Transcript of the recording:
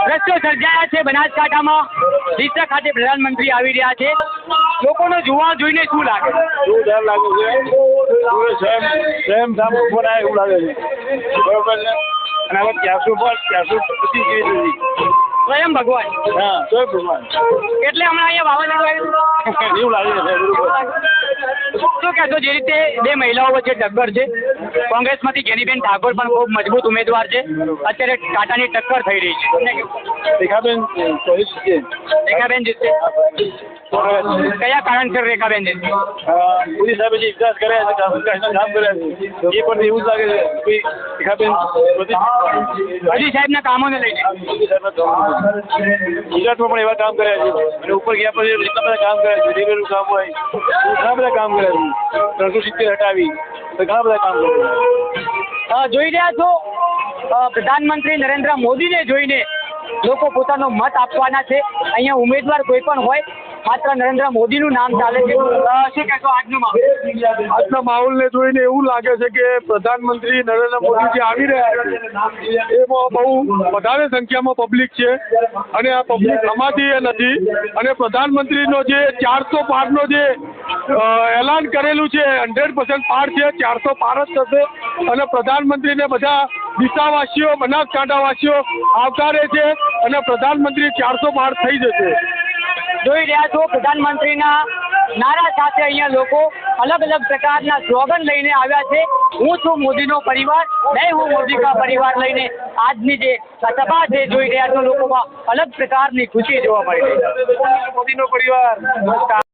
દ્રશ્યો સર્જાયા છે બનાસકાંઠામાં ડીસા ખાતે પ્રધાનમંત્રી આવી રહ્યા છે। લોકોનો જોવા જોઈને શું લાગે? શું ડર લાગે છે? સેમ સામે ફોન આવે એવું લાગે છે, બરોબર છે। અને હવે 450 જેવી સ્વયં ભગવાન, હા તો ભગવાન એટલે હમણાં અહીંયા વાવાઝોડું આવ્યું એવું લાગે છે, બરોબર। શું કહેશો? જે રીતે બે મહિલાઓ વચ્ચે ટક્કર છે, કોંગ્રેસમાંથી જેનીબેન ઠાકોર પણ ખૂબ મજબૂત ઉમેદવાર છે, અત્યારે કાંટાની ટક્કર થઈ રહી છે, રેખાબેન જીતશે। રેખાબેન જીતશે? કયા કારણસર રેખાબેન જીતશે? મોદી સાહેબે જે વિકાસ કર્યા છે, કામ કર્યા છે, એ પણ એવું જ લાગે છે કે રેખાબેન મોદી સાહેબના કામોને લઈને મોદી સાહેબના ગુજરાતમાં પણ એવા કામ કર્યા છે, અને ઉપર ગયા પછી એટલા બધા કામ કર્યા છે, રેલવેનું કામ હોય ઘણા બધા કામ કર્યા છે, 370 હટાવી ઘણા બધા કામ કર્યા। જોઈ રહ્યા છો પ્રધાનમંત્રી નરેન્દ્ર મોદીને જોઈને લોકો પોતાનો મત આપવાના છે। અહીંયા ઉમેદવાર કોઈ પણ હોય, માત્ર નરેન્દ્ર મોદીનું નામ ચાલે છે। શું કહેશો આજનો માહોલ? આજના માહોલને જોઈને એવું લાગે છે કે પ્રધાનમંત્રી નરેન્દ્ર મોદી જે આવી રહ્યા છે એમાં બહુ વધારે સંખ્યામાં પબ્લિક છે, અને આ પબ્લિક આમાંથી એ નથી, અને પ્રધાનમંત્રીનો જે 400 પારનો જે એલાન કરેલું છે 100% પાર છે, 400 પાર જ થશે, અને પ્રધાનમંત્રીને બધા ડીસાવાસીઓ બનાસકાંઠાવાસીઓ આવકારે છે, અને પ્રધાનમંત્રી 400 પાર થઈ જશે। જોઈ રહ્યા છો પ્રધાનમંત્રીના નારા સાથે અહીંયા લોકો અલગ અલગ પ્રકારના સ્લોગન લઈને આવ્યા છે। હું છું મોદીનો પરિવાર, નહીં હું મોદી કા પરિવાર લઈને આજની જે સભા છે જોઈ રહ્યા છો લોકોમાં અલગ પ્રકારની ખુશી જોવા મળી રહી છે। મોદીનો પરિવાર।